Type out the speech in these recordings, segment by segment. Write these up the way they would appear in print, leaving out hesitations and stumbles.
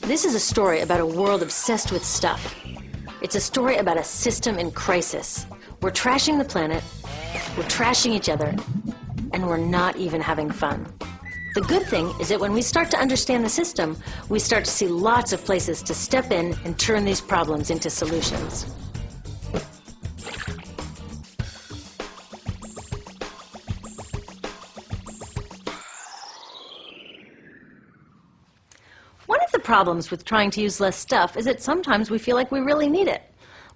This is a story about a world obsessed with stuff. It's a story about a system in crisis. We're trashing the planet, we're trashing each other, and we're not even having fun. The good thing is that when we start to understand the system, we start to see lots of places to step in and turn these problems into solutions. One of the problems with trying to use less stuff is that sometimes we feel like we really need it.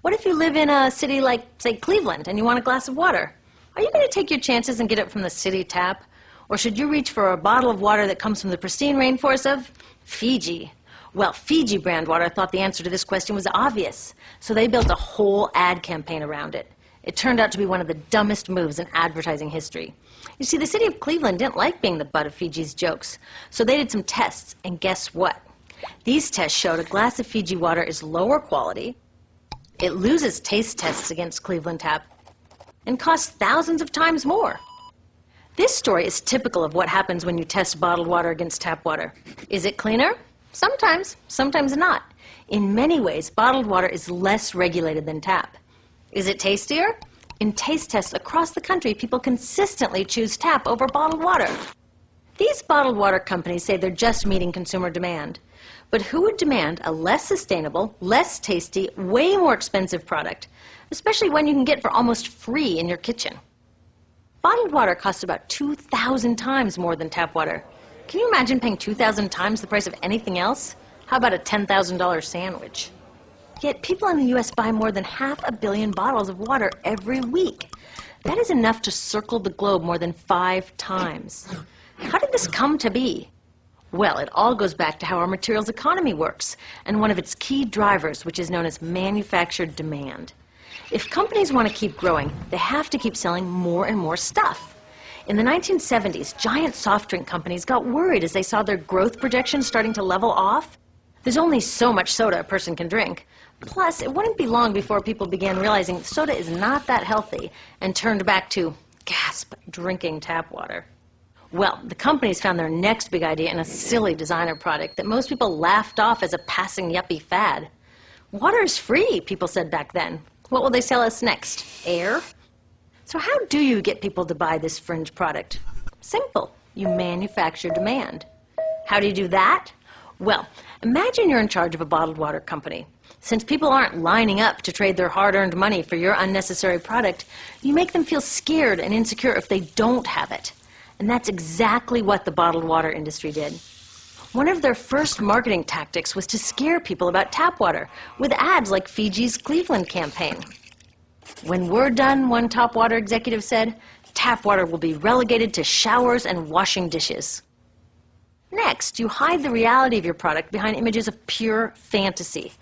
What if you live in a city like, say, Cleveland, and you want a glass of water? Are you going to take your chances and get it from the city tap? Or should you reach for a bottle of water that comes from the pristine rainforest of Fiji? Well, Fiji brand water thought the answer to this question was obvious, so they built a whole ad campaign around it. It turned out to be one of the dumbest moves in advertising history. You see, the city of Cleveland didn't like being the butt of Fiji's jokes, so they did some tests, and guess what? These tests showed a glass of Fiji water is lower quality, it loses taste tests against Cleveland Tap, and costs thousands of times more. This story is typical of what happens when you test bottled water against tap water. Is it cleaner? Sometimes, sometimes not. In many ways, bottled water is less regulated than tap. Is it tastier? In taste tests across the country, people consistently choose tap over bottled water. These bottled water companies say they're just meeting consumer demand. But who would demand a less sustainable, less tasty, way more expensive product, especially when you can get for almost free in your kitchen? Bottled water costs about 2,000 times more than tap water. Can you imagine paying 2,000 times the price of anything else? How about a $10,000 sandwich? Yet people in the U.S. buy more than 500 million bottles of water every week. That is enough to circle the globe more than 5 times. How did this come to be? Well, it all goes back to how our materials economy works, and one of its key drivers, which is known as manufactured demand. If companies want to keep growing, they have to keep selling more and more stuff. In the 1970s, giant soft drink companies got worried as they saw their growth projections starting to level off. There's only so much soda a person can drink. Plus, it wouldn't be long before people began realizing soda is not that healthy and turned back to, gasp, drinking tap water. Well, the companies found their next big idea in a silly designer product that most people laughed off as a passing yuppie fad. Water is free, people said back then. What will they sell us next? Air? So how do you get people to buy this fringe product? Simple. You manufacture demand. How do you do that? Well, imagine you're in charge of a bottled water company. Since people aren't lining up to trade their hard-earned money for your unnecessary product, you make them feel scared and insecure if they don't have it. And that's exactly what the bottled water industry did. One of their first marketing tactics was to scare people about tap water with ads like Fiji's Cleveland campaign. When we're done, one top water executive said, tap water will be relegated to showers and washing dishes. Next, you hide the reality of your product behind images of pure fantasy.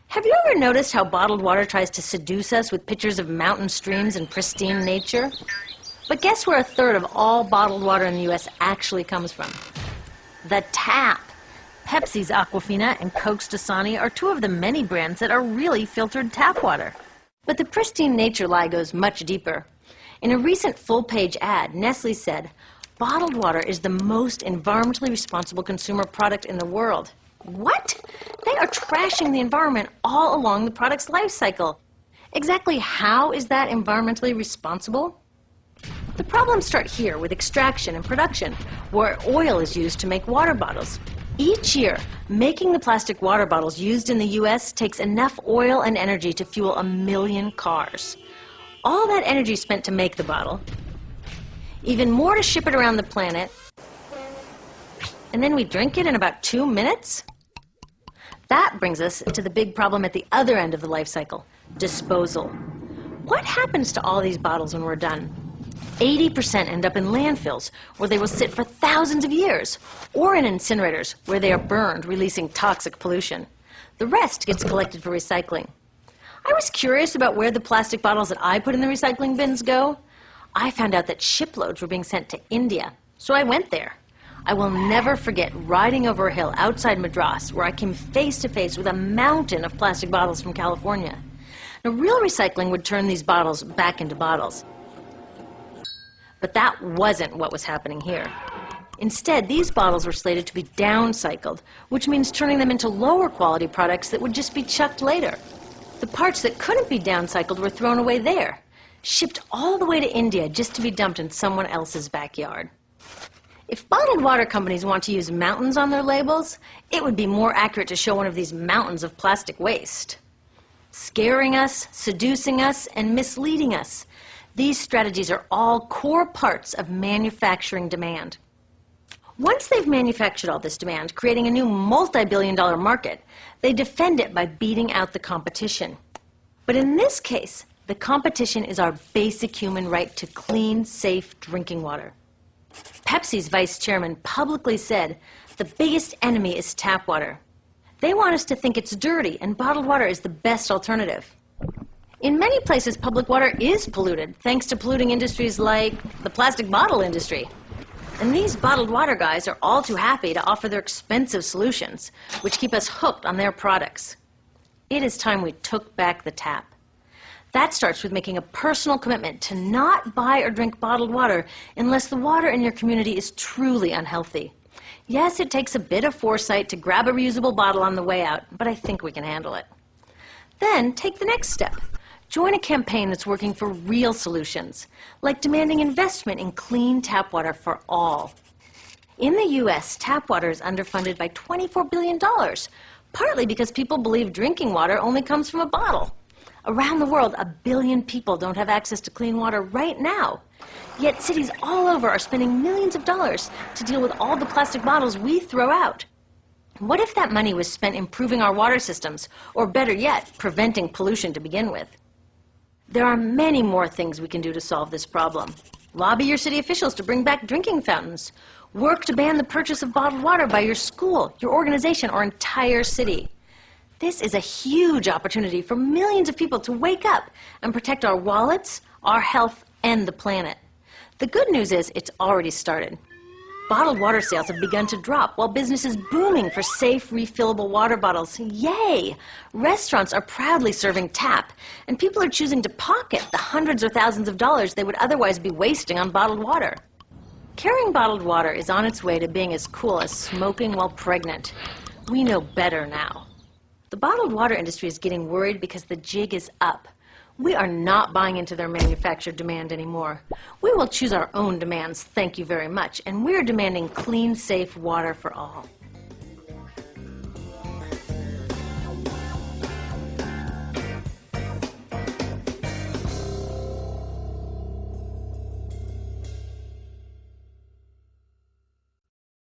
Have you ever noticed how bottled water tries to seduce us with pictures of mountain streams and pristine nature? But guess where 1/3 of all bottled water in the U.S. actually comes from? The tap. Pepsi's Aquafina and Coke's Dasani are 2 of the many brands that are really filtered tap water. But the pristine nature lie goes much deeper. In a recent full-page ad, Nestle said, bottled water is the most environmentally responsible consumer product in the world. What? They are trashing the environment all along the product's life cycle. Exactly how is that environmentally responsible? The problems start here with extraction and production, where oil is used to make water bottles. Each year, making the plastic water bottles used in the U.S. takes enough oil and energy to fuel 1 million cars. All that energy spent to make the bottle, even more to ship it around the planet, and then we drink it in about 2 minutes? That brings us to the big problem at the other end of the life cycle, disposal. What happens to all these bottles when we're done? 80% end up in landfills, where they will sit for thousands of years, or in incinerators, where they are burned, releasing toxic pollution. The rest gets collected for recycling. I was curious about where the plastic bottles that I put in the recycling bins go. I found out that shiploads were being sent to India, so I went there. I will never forget riding over a hill outside Madras, where I came face to face with a mountain of plastic bottles from California. Now, real recycling would turn these bottles back into bottles. But that wasn't what was happening here. Instead, these bottles were slated to be downcycled, which means turning them into lower quality products that would just be chucked later. The parts that couldn't be downcycled were thrown away there, shipped all the way to India just to be dumped in someone else's backyard. If bottled water companies want to use mountains on their labels, it would be more accurate to show one of these mountains of plastic waste. Scaring us, seducing us, and misleading us. These strategies are all core parts of manufacturing demand. Once they've manufactured all this demand, creating a new multi-billion-dollar market, they defend it by beating out the competition. But in this case, the competition is our basic human right to clean, safe drinking water. Pepsi's vice chairman publicly said the biggest enemy is tap water. They want us to think it's dirty and bottled water is the best alternative. In many places, public water is polluted thanks to polluting industries like the plastic bottle industry. And these bottled water guys are all too happy to offer their expensive solutions, which keep us hooked on their products. It is time we took back the tap. That starts with making a personal commitment to not buy or drink bottled water unless the water in your community is truly unhealthy. Yes, it takes a bit of foresight to grab a reusable bottle on the way out, but I think we can handle it. Then take the next step. Join a campaign that's working for real solutions, like demanding investment in clean tap water for all. In the U.S., tap water is underfunded by $24 billion, partly because people believe drinking water only comes from a bottle. Around the world, 1 billion people don't have access to clean water right now. Yet cities all over are spending millions of dollars to deal with all the plastic bottles we throw out. What if that money was spent improving our water systems, or better yet, preventing pollution to begin with? There are many more things we can do to solve this problem. Lobby your city officials to bring back drinking fountains. Work to ban the purchase of bottled water by your school, your organization, or entire city. This is a huge opportunity for millions of people to wake up and protect our wallets, our health, and the planet. The good news is it's already started. Bottled water sales have begun to drop while business is booming for safe, refillable water bottles. Yay! Restaurants are proudly serving tap, and people are choosing to pocket the hundreds or thousands of dollars they would otherwise be wasting on bottled water. Carrying bottled water is on its way to being as cool as smoking while pregnant. We know better now. The bottled water industry is getting worried because the jig is up. We are not buying into their manufactured demand anymore. We will choose our own demands, thank you very much, and we're demanding clean, safe water for all.